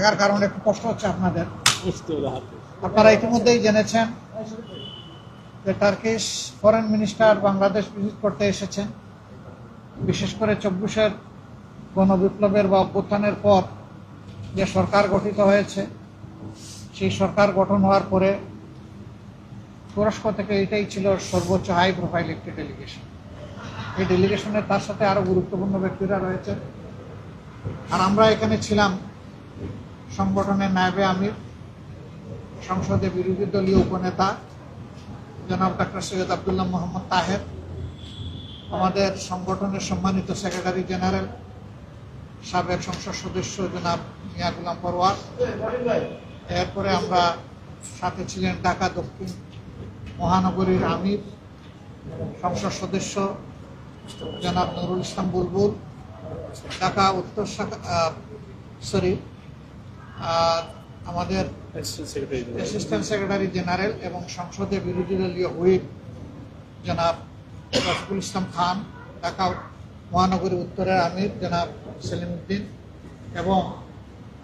থাকার কারণে একটু কষ্ট হচ্ছে আপনাদের। আপনারা ইতিমধ্যেই জেনেছেন যে Turkish foreign minister Bangladesh visit করতে এসেছেন। বিশেষ করে 24-এর গণবিপ্লবের বা অভ্যুত্থানের পর যে সরকার গঠিত হয়েছে, সেই সরকার গঠন হওয়ার পরে তুরস্ক থেকে এটাই ছিল সর্বোচ্চ হাই প্রোফাইল একটি ডেলিগেশন। এই ডেলিগেশনে তার সাথে আরও গুরুত্বপূর্ণ ব্যক্তিরা রয়েছে। আর আমরা এখানে ছিলাম সংগঠনের নায়েবে আমির, সংসদে বিরোধী দলীয় উপনেতা জনাব ডক্টর সৈয়দ আবদুল্লাহ মোহাম্মদ তাহের, আমাদের সংগঠনের সম্মানিত সেক্রেটারি জেনারেল সাবেক সংসদ সদস্য জনাব মিয়া গুলাম পরওয়ার। এরপরে আমরা সাথে ছিলেন ঢাকা দক্ষিণ মহানগরীর আমির সংসদ সদস্য জনাব নুরুল ইসলাম বুলবুল, ঢাকা উত্তর শাখা আমাদের অ্যাসিস্ট্যান্ট সেক্রেটারি জেনারেল এবং সংসদে বিরোধী দলীয় হুইপ জনাব রফিকুল ইসলাম খান, ঢাকা মহানগরী উত্তরের আমির জনাব সেলিম উদ্দিন এবং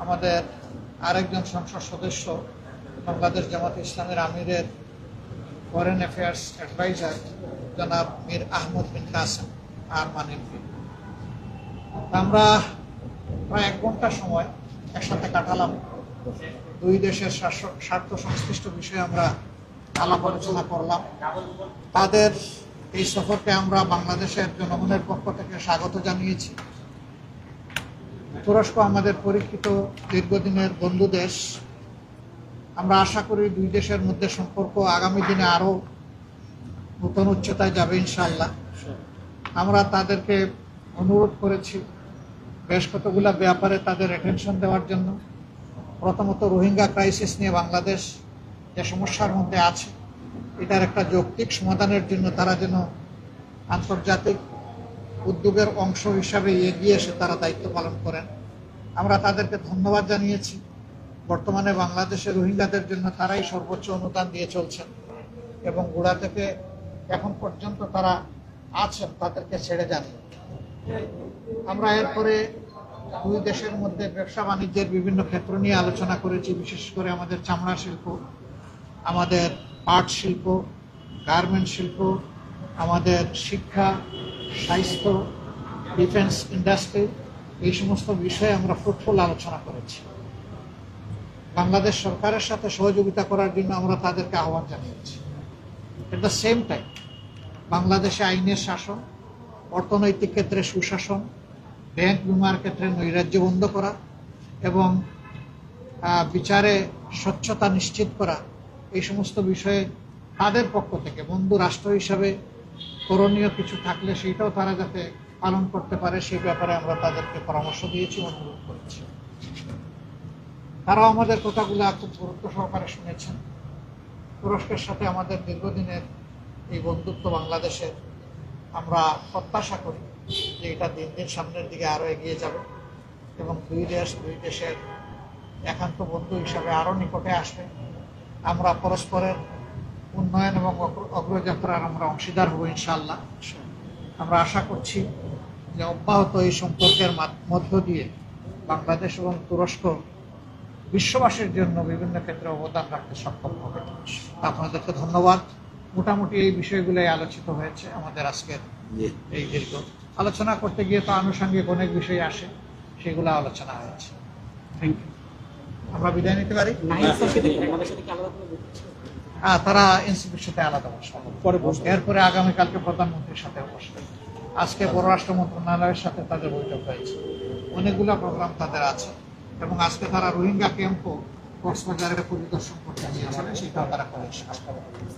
আমাদের আরেকজন সংসদ সদস্য বাংলাদেশ জামাত ইসলামের আমিরের ফরেন অ্যাফেয়ার্স অ্যাডভাইজার জনাব মীর আহমদ বিন কাসেম আরমান এমপি। আমরা প্রায় 1 ঘন্টা সময় একসাথে কাটালাম। দুই দেশের স্বার্থ সংশ্লিষ্ট বিষয়ে আমরা আলাপ আলোচনা করলাম। তাদের এই সফরকে আমরা বাংলাদেশের জনগণের পক্ষ থেকে স্বাগত জানিয়েছি। তুরস্ক আমাদের পরীক্ষিত দীর্ঘদিনের বন্ধু দেশ। আমরা আশা করি দুই দেশের মধ্যে সম্পর্ক আগামী দিনে আরও নতুন উচ্চতায় যাবে ইনশাআল্লাহ। আমরা তাদেরকে অনুরোধ করেছি বেশ কতগুলো ব্যাপারে তাদের অ্যাটেনশন দেওয়ার জন্য। প্রথমত রোহিঙ্গা ক্রাইসিস নিয়ে বাংলাদেশ যে সমস্যার মধ্যে আছে, এটার একটা যৌক্তিক সমাধানের জন্য তারা যেন আন্তর্জাতিক উদ্যোগের অংশ হিসাবে এগিয়ে এসে তারা দায়িত্ব পালন করেন। আমরা তাদেরকে ধন্যবাদ জানিয়েছি। বর্তমানে বাংলাদেশের রোহিঙ্গাদের জন্য তারাই সর্বোচ্চ অনুদান দিয়ে চলছেন এবং গোড়া থেকে এখন পর্যন্ত তারা আছেন, তাদেরকে ছেড়ে যাননি। আমরা এরপরে দুই দেশের মধ্যে ব্যবসা বাণিজ্যের বিভিন্ন ক্ষেত্র নিয়ে আলোচনা করেছি। বিশেষ করে আমাদের চামড়া শিল্প, আমাদের পাট শিল্প, গার্মেন্ট শিল্প, আমাদের শিক্ষা, স্বাস্থ্য, ডিফেন্স ইন্ডাস্ট্রি, এই সমস্ত বিষয়ে আমরা ফ্রুটফুল আলোচনা করেছি। বাংলাদেশ সরকারের সাথে সহযোগিতা করার জন্য আমরা তাদেরকে আহ্বান জানিয়েছি। এট দ্য সেম টাইম বাংলাদেশে আইনের শাসন, অর্থনৈতিক ক্ষেত্রে সুশাসন, ব্যাংক বিমার ক্ষেত্রে নৈরাজ্য বন্ধ করা এবং বিচারে স্বচ্ছতা নিশ্চিত করা, এই সমস্ত বিষয়ে তাদের পক্ষ থেকে বন্ধু রাষ্ট্র হিসাবে করণীয় কিছু থাকলে সেইটাও তারা যাতে পালন করতে পারে সেই ব্যাপারে আমরা তাদেরকে পরামর্শ দিয়েছি, অনুরোধ করেছি। তারাও আমাদের কথাগুলো খুব গুরুত্ব সহকারে শুনেছেন। তুরস্কের সাথে আমাদের দীর্ঘদিনের এই বন্ধুত্ব বাংলাদেশের, আমরা প্রত্যাশা করি যে এটা দিন দিন সামনের দিকে আরও এগিয়ে যাবে এবং দুই দেশের একান্ত বন্ধু হিসাবে আরও নিকটে আসবে। আমরা পরস্পরের উন্নয়ন এবং অগ্রযাত্রার আমরা অংশীদার হব ইনশাআল্লাহ। আমরা আশা করছি যে অব্যাহত এই সম্পর্কের মধ্য দিয়ে বাংলাদেশ এবং তুরস্ক বিশ্ববাসীর জন্য বিভিন্ন ক্ষেত্রে অবদান রাখতে সক্ষম হবে। আপনাদেরকে ধন্যবাদ। মোটামুটি এই বিষয়গুলোই আলোচিত হয়েছে আমাদের আজকের এই দীর্ঘ আলোচনা করতে গিয়ে। তো আনুষঙ্গিক অনেক বিষয় আসে, সেগুলো আলোচনা হয়েছে। Thank you. আমরা বিদায় নিতে পারি। তারা এনসিপির সাথে আলাদা বসবে, এরপরে আগামীকালকে প্রধানমন্ত্রীর সাথে বসবে। আজকে পররাষ্ট্র মন্ত্রণালয়ের সাথে তাদের বৈঠক হয়েছে, অনেকগুলো প্রোগ্রাম তাদের আছে এবং আজকে তারা রোহিঙ্গা ক্যাম্পও কক্সবাজারে পরিদর্শন করতে গিয়েছিলেন, সেটাও তারা করেছে।